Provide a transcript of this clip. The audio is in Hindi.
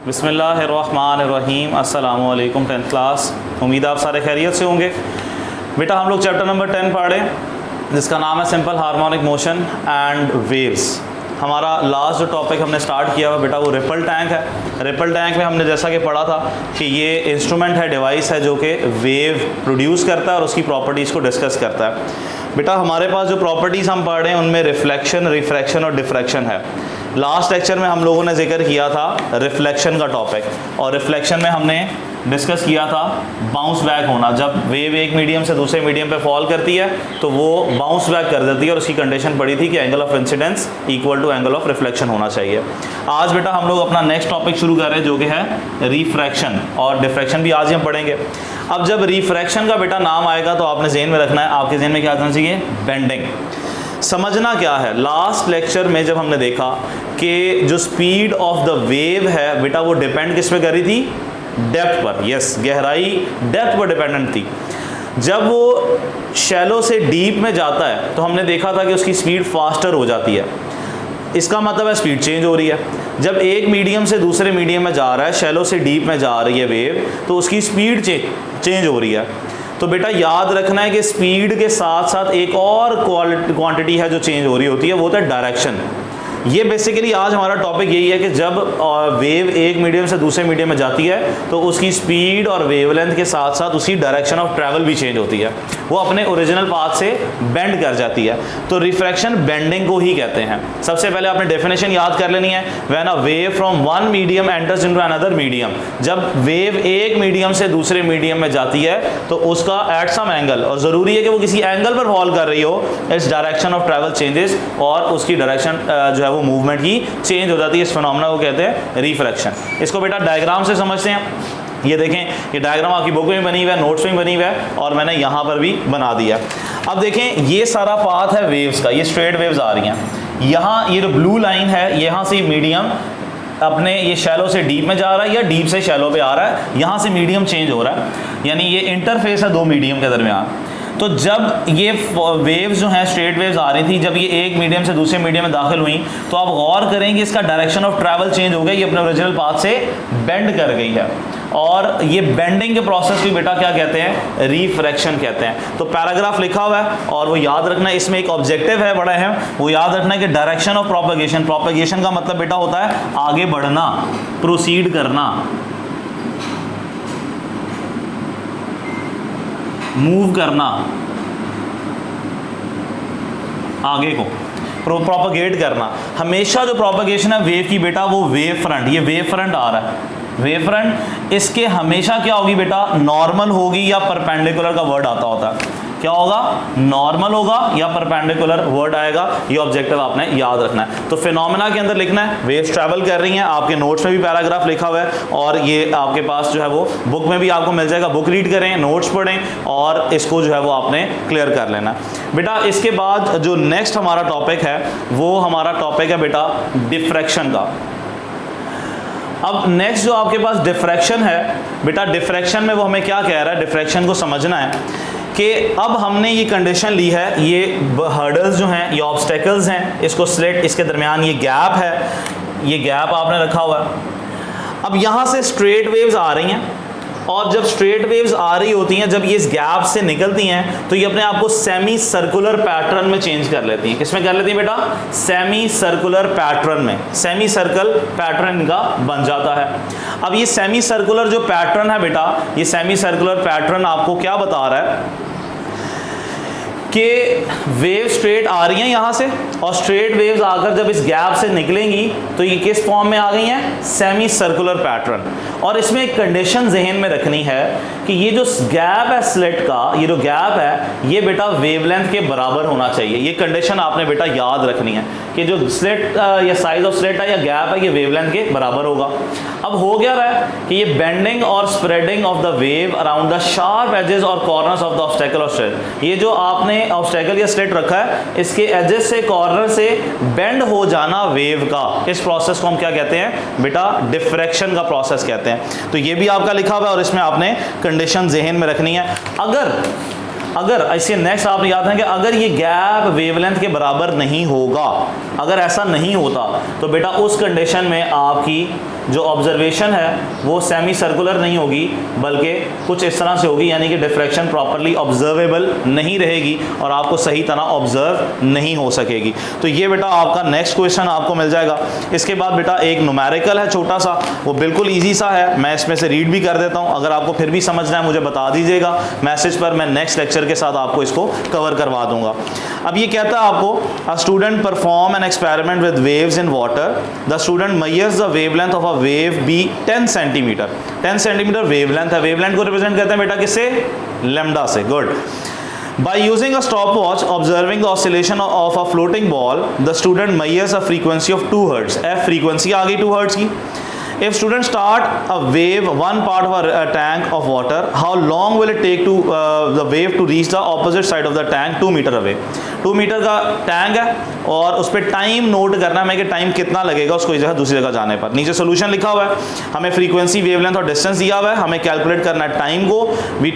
बिस्मिल्लाहिर्रहमानिर्रहीम। अस्सलामु अलैकुम 10th क्लास। उम्मीद आप सारे खैरियत से होंगे। बेटा हम लोग चैप्टर नंबर 10 पढ़े जिसका नाम है simple harmonic motion and waves. हमारा लास्ट जो टॉपिक हमने स्टार्ट किया हुआ बेटा वो रिपल टैंक है। रिपल टैंक में हमने जैसा कि पढ़ा था कि ये इंस्ट्रूमेंट है, डिवाइस है जो कि वेव प्रोड्यूस करता है और उसकी प्रॉपर्टीज़ को डिस्कस करता है। बेटा हमारे पास जो प्रॉपर्टीज़ हम पढ़ रहे हैं उनमें रिफ्लेक्शन, रिफ्रैक्शन और डिफ्रैक्शन है। लास्ट लेक्चर में हम लोगों ने जिक्र किया था रिफ्लेक्शन का टॉपिक, और रिफ्लेक्शन में हमने डिस्कस किया था बाउंस बैक होना। जब वेव एक मीडियम से दूसरे मीडियम पे फॉल करती है तो वो बाउंस बैक कर देती है, और उसकी कंडीशन पड़ी थी कि angle of incidence equal to angle of reflection होना चाहिए। आज बेटा हम लोग अपना नेक्स्ट टॉपिक शुरू कर रहे हैं जो कि है रिफ्रैक्शन, और डिफ्रैक्शन भी आज ही हम पढ़ेंगे। अब जब रिफ्रैक्शन का बेटा नाम आएगा तो आपने जेहन में रखना है, आपके जेहन में क्या आना चाहिए? बेंडिंग। समझना क्या है, लास्ट लेक्चर में जब हमने देखा कि जो स्पीड ऑफ द वेव है बेटा वो डिपेंड किस पे कर रही थी? डेप्थ पर। यस, गहराई डेप्थ पर डिपेंडेंट थी। जब वो शैलो से डीप में जाता है तो हमने देखा था कि उसकी स्पीड फास्टर हो जाती है। इसका मतलब है स्पीड चेंज हो रही है। जब एक मीडियम से दूसरे मीडियम में जा रहा है, शैलो से डीप में जा रही है वेव, तो उसकी स्पीड चेंज हो रही है। तो बेटा याद रखना है कि स्पीड के साथ साथ एक और क्वांटिटी है जो चेंज हो रही होती है, वो होता है डायरेक्शन। ये बेसिकली आज हमारा टॉपिक यही है कि जब वेव एक मीडियम से दूसरे मीडियम में जाती है तो उसकी स्पीड और वेवलेंथ के साथ साथ उसकी डायरेक्शन ऑफ ट्रैवल भी चेंज होती है, वो अपने ओरिजिनल पाथ से बेंड कर जाती है। तो रिफ्रैक्शन बेंडिंग को ही कहते हैं। सबसे पहले आपने डेफिनेशन याद कर लेनी है। When a wave from one medium enters into another medium, जब वेव एक मीडियम से दूसरे मीडियम में जाती है तो उसका एट सम एंगल, और ज़रूरी है कि वो किसी एंगल पर फॉल कर रही हो, its direction of travel changes, और उसकी डायरेक्शन जो है वो मूवमेंट की चेंज हो जाती है। इस फिनोमेना को कहते हैं रिफ्रैक्शन। इसको बेटा डायग्राम से समझते हैं। ये देखें, ये डायग्राम आपकी बुक में बनी हुआ है, नोट्स में बनी हुआ है, और मैंने यहाँ पर भी बना दिया। अब देखें, ये सारा पाथ है वेव्स का, ये स्ट्रेट वेव्स आ रही हैं। यहाँ ये जो ब्लू लाइन है, यहाँ से मीडियम अपने ये शैलो से डीप में जा रहा है या डीप से शैलो पे आ रहा है, यहाँ से मीडियम चेंज हो रहा है, यानी ये इंटरफेस है दो मीडियम के दरमियान। तो जब ये वेव्स जो हैं स्ट्रेट वेव्स आ रही थी, जब ये एक मीडियम से दूसरे मीडियम में दाखिल हुई तो आप गौर करेंगे इसका डायरेक्शन ऑफ ट्रैवल चेंज हो गया, ये अपने ओरिजिनल पाथ से बेंड कर गई है। और ये बेंडिंग के प्रोसेस को बेटा क्या कहते हैं? रिफ्रैक्शन कहते हैं। तो पैराग्राफ लिखा हुआ है और वो याद रखना है, इसमें एक ऑब्जेक्टिव है बड़ा अहम, वो याद रखना है कि डायरेक्शन ऑफ प्रोपगेशन। प्रोपगेशन का मतलब बेटा होता है आगे बढ़ना, प्रोसीड करना, मूव करना, आगे को प्रोपगेट करना। हमेशा जो प्रोपगेशन है वेव की बेटा वो वेव फ्रंट, ये वेव फ्रंट आ रहा है, वेव फ्रंट, इसके हमेशा क्या होगी बेटा? नॉर्मल होगी या परपेंडिकुलर का वर्ड आता होता है। क्या होगा? नॉर्मल होगा या परपेंडिकुलर वर्ड आएगा। ये ऑब्जेक्टिव आपने याद रखना है। तो फिनोमेना के अंदर लिखना है वेव्स ट्रैवल कर रही हैं। आपके नोट्स में भी पैराग्राफ लिखा हुआ है और ये आपके पास जो है वो बुक में भी आपको मिल जाएगा। बुक रीड करें, नोट्स पढ़ें और इसको जो है वो आपने क्लियर कर लेना बेटा। इसके बाद जो नेक्स्ट हमारा टॉपिक है वो हमारा टॉपिक है बेटा डिफ्रैक्शन का। अब नेक्स्ट जो आपके पास डिफ्रैक्शन है बेटा, डिफ्रैक्शन में वो हमें क्या कह रहा है? डिफ्रैक्शन को समझना है कि अब हमने ये कंडीशन ली है, ये हर्डल्स जो हैं, ये ऑब्स्टेकल्स हैं, इसको स्लिट, इसके दरमियान ये गैप है, ये गैप आपने रखा हुआ है। अब यहाँ से स्ट्रेट वेव्स आ रही हैं, और जब स्ट्रेट वेव्स आ रही होती हैं, जब ये इस गैप से निकलती हैं तो ये अपने आप को सेमी सर्कुलर पैटर्न में चेंज कर लेती हैं। किस में कर लेती हैं बेटा? सेमी सर्कुलर पैटर्न में। सेमी सर्कल पैटर्न इनका बन जाता है। अब ये सेमी सर्कुलर जो पैटर्न है बेटा, ये सेमी सर्कुलर पैटर्न आपको क्या बता रहा है कि वेव स्ट्रेट आ रही हैं यहाँ से, और स्ट्रेट वेव्स आकर जब इस गैप से निकलेंगी तो ये किस फॉर्म में आ गई हैं? Semi circular pattern. और इसमें एक कंडीशन जहन में रखनी है कि ये जो गैप है स्लिट का, ये जो गैप है ये बेटा वेवलेंथ के बराबर होना चाहिए। ये कंडीशन आपने बेटा याद रखनी है कि जो स्लिट या साइज ऑफ स्लिट है या गैप है ये वेवलेंथ के बराबर होगा। अब हो गया रहा है कि ये बेंडिंग और spreading of the wave around the sharp edges और कॉर्नर्स ऑफ द ऑब्स्टेकल और स्लिट, ये जो आपने ऑब्स्टेकल या स्लिट रखा है इसके एजेस से, कॉर्नर से बेंड हो जाना वेव का, इस प्रोसेस को हम क्या कहते हैं बेटा? डिफ्रैक्शन का प्रोसेस कहते हैं। तो ये भी आपका लिखा हुआ है और इसमें आपने कंडीशन जहन में रखनी है। अगर ऐसे नेक्स्ट आप याद है कि अगर ये गैप वेवलेंथ के बराबर नहीं होगा, अगर ऐसा नहीं होता तो बेटा उस कंडीशन में आपकी जो ऑब्जर्वेशन है वो सेमी सर्कुलर नहीं होगी बल्कि कुछ इस तरह से होगी, यानी कि डिफ्रैक्शन प्रॉपरली ऑब्जर्वेबल नहीं रहेगी और आपको सही तरह ऑब्जर्व नहीं हो सकेगी। तो ये बेटा आपका नेक्स्ट क्वेश्चन आपको मिल जाएगा। इसके बाद बेटा एक न्यूमेरिकल है छोटा सा, वो बिल्कुल ईजी सा है, मैं इसमें से रीड भी कर देता हूँ। अगर आपको फिर भी समझना है मुझे बता दीजिएगा मैसेज पर, मैं नेक्स्ट लेक्चर के साथ आपको इसको कवर करवा दूंगा। अब ये कहता है आपको, a student perform an experiment with waves in water, the student measures the wavelength of a wave be 10 centimetre. 10 centimetre wavelength है, वेवलेंथ को रिप्रेजेंट करते हैं बेटा किससे, लैम्डा से। Good. By using a stopwatch observing the oscillation of a floating ball, the student measures a frequency of 2 Hz. F frequency आ गई 2 Hz की। If students start a wave one part of a tank of water, how long will it take to the wave to reach the opposite side of the tank 2 meter away? 2 metre का टैंक है और उस पर टाइम नोट करना है कि टाइम कितना लगेगा उसको इस जगह दूसरी जगह जाने पर। नीचे सोल्यूशन लिखा हुआ है, हमें फ्रीक्वेंसी, वेवलेंथ और डिस्टेंस दिया हुआ है, हमें कैलकुलेट करना है टाइम को। वी